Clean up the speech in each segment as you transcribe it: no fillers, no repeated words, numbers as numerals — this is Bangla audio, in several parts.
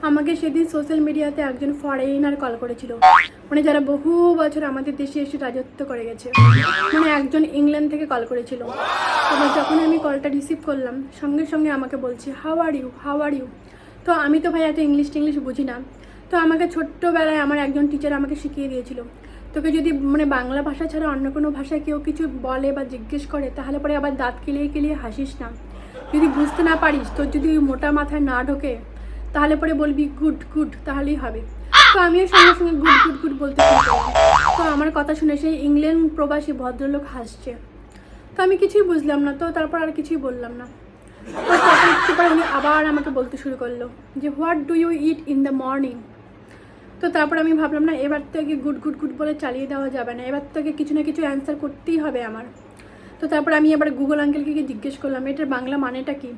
আমাকে সেদিন সোশ্যাল মিডিয়াতে একজন ফরেনার কল করেছিল, মানে যারা বহু বছর আমাদের দেশে এসে রাজত্ব করে গেছে, মানে একজন ইংল্যান্ড থেকে কল করেছিল। এবার যখন আমি কলটা রিসিভ করলাম, সঙ্গে সঙ্গে আমাকে বলছে how are you, how are you. তো আমি তো ভাই এত ইংলিশ বুঝি না। তো আমাকে ছোট্টবেলায় আমার একজন টিচার আমাকে শিখিয়ে দিয়েছিল, তোকে যদি মানে বাংলা ভাষা ছাড়া অন্য কোনো ভাষায় কেউ কিছু বলে বা জিজ্ঞেস করে, তাহলে পরে আবার দাঁত কেলিয়ে কেলিয়ে হাসিস না। যদি বুঝতে না পারিস, তোর যদি মোটা মাথায় না ঢোকে, তাহলে পরে বলবি গুড গুড, তাহলেই হবে। তো আমিও সঙ্গে সঙ্গে গুড গুড গুড বলতে শুরু করলাম। তো আমার কথা শুনে সেই ইংল্যান্ড প্রবাসী ভদ্রলোক হাসছে। তো আমি কিছুই বুঝলাম না, তো তারপর আর কিছুই বললাম না। তো তারপর একটু পরে উনি আবার আমাকে বলতে শুরু করলো যে what do you eat in the morning. তো তারপর আমি ভাবলাম না, এবার থেকে গুড গুড গুড বলে চালিয়ে দেওয়া যাবে না, এবার থেকে কিছু না কিছু অ্যান্সার করতেই হবে আমার। তো তারপর আমি এবার গুগল আঙ্কেলকে গিয়ে জিজ্ঞেস করলাম এটার বাংলা মানেটা কি।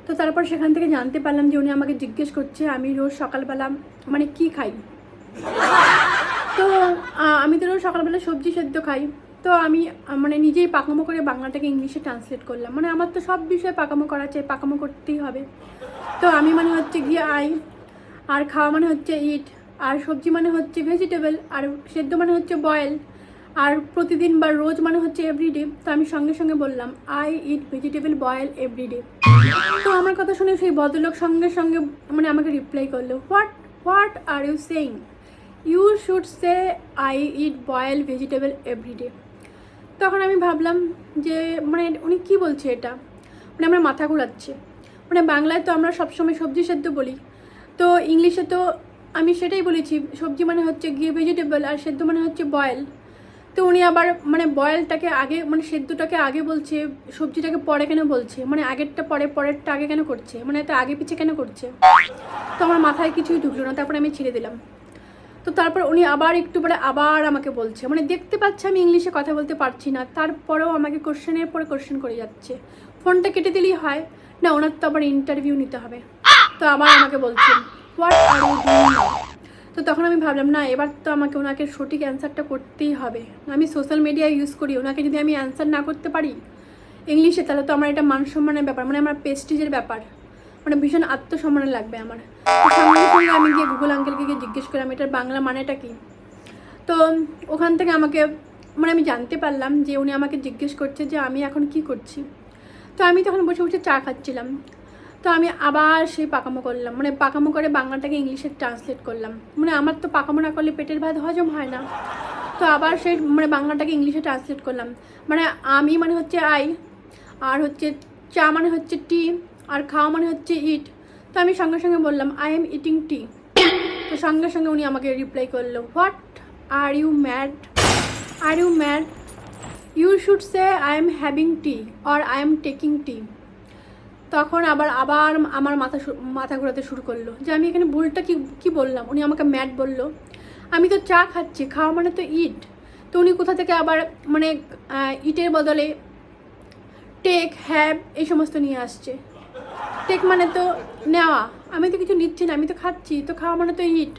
তো তারপর সেখান থেকে জানতে পারলাম যে উনি আমাকে জিজ্ঞেস করছে আমি রোজ সকালবেলা মানে কি খাই। তো আমি তো রোজ সকালবেলা সবজি সেদ্ধ খাই। তো আমি মানে নিজেই পাকামো করে বাংলাটাকে ইংলিশে ট্রান্সলেট করলাম, মানে আমার তো সব বিষয়ে পাকামো করা চাই, পাকামো করতেই হবে। তো আমি মানে হচ্ছে গিয়ে আই, আর খাওয়া মানে হচ্ছে ইট, আর সবজি মানে হচ্ছে ভেজিটেবল, আর সেদ্ধ মানে হচ্ছে বয়েল, আর প্রতিদিন বা রোজ মানে হচ্ছে এভরিডে। তো আমি সঙ্গে সঙ্গে বললাম I eat vegetable boil everyday. তো আমার কথা শুনে সেই ভদ্রলোক সঙ্গে সঙ্গে মানে আমাকে রিপ্লাই করলো what what are you saying, you should say I eat boil vegetable everyday. তখন আমি ভাবলাম যে মানে উনি কী বলছে এটা, মানে আমার মাথা ঘোরাচ্ছে। মানে বাংলায় তো আমরা সবসময় সবজি সেদ্ধ বলি, তো ইংলিশে তো আমি সেটাই বলেছি, সবজি মানে হচ্ছে গিয়ে ভেজিটেবল আর সেদ্ধ মানে হচ্ছে বয়েল। তো উনি আবার মানে বয়েলটাকে আগে মানে সেদ্ধটাকে আগে বলছে, সবজিটাকে পরে কেন বলছে, মানে আগেরটা পরে পরেরটা আগে কেন করছে, মানে এটা আগে পিছে কেন করছে। তো আমার মাথায় কিছুই ঢুকলো না, তারপরে আমি ছেড়ে দিলাম। তো তারপর উনি আবার একটু পরে আবার আমাকে বলছে, মানে দেখতে পাচ্ছে আমি ইংলিশে কথা বলতে পারছি না, তারপরেও আমাকে কোশ্চেনের পরে কোশ্চেন করে যাচ্ছে। ফোনটা কেটে দিলেই হয় না, ওনার তো আবার ইন্টারভিউ নিতে হবে। তো আবার আমাকে বলছেন what are you doing now. তো তখন আমি ভাবলাম না, এবার তো আমাকে ওনাকে সঠিক অ্যান্সারটা করতেই হবে। আমি সোশ্যাল মিডিয়া ইউজ করি, ওনাকে যদি আমি অ্যান্সার না করতে পারি ইংলিশে, তাহলে তো আমার এটা মান সম্মানের ব্যাপার, মানে আমার প্রেস্টিজের ব্যাপার, মানে ভীষণ আত্মসম্মানে লাগবে আমার। তো সঙ্গে সঙ্গে আমি গিয়ে গুগল আঙ্কেলকে গিয়ে জিজ্ঞেস করলাম এটার বাংলা মানেটা কি। তো ওখান থেকে আমাকে মানে আমি জানতে পারলাম যে উনি আমাকে জিজ্ঞেস করছে যে আমি এখন কি করছি। তো আমি তখন বসে বসে চা খাচ্ছিলাম। তো আমি আবার সেই পাকামো করলাম, মানে পাকামো করে বাংলাটাকে ইংলিশে ট্রান্সলেট করলাম, মানে আমার তো পাকামো না করলে পেটের ভাত হজম হয় না। তো আবার সেই মানে বাংলাটাকে ইংলিশে ট্রান্সলেট করলাম, মানে আমি মানে হচ্ছে আই, আর হচ্ছে চা মানে হচ্ছে টি, আর খাওয়া মানে হচ্ছে ইট। তো আমি সঙ্গে সঙ্গে বললাম আই এম ইটিং টি। তো সঙ্গে সঙ্গে উনি আমাকে রিপ্লাই করলো what are you mad, are you mad, you should say I am having tea or I am taking tea. তখন আবার আবার আমার মাথা ঘোরাতে শুরু করলো যে আমি এখানে ভুলটা কি বললাম। উনি আমাকে ম্যাড বললো, আমি তো চা খাচ্ছি, খাওয়া মানে তো ইট। তো উনি কোথা থেকে আবার মানে ইটের বদলে টেক হ্যাভ এই সমস্ত নিয়ে আসছে। টেক মানে তো নেওয়া, আমি তো কিছু নিচ্ছি না, আমি তো খাচ্ছি, তো খাওয়া মানে তো ইট।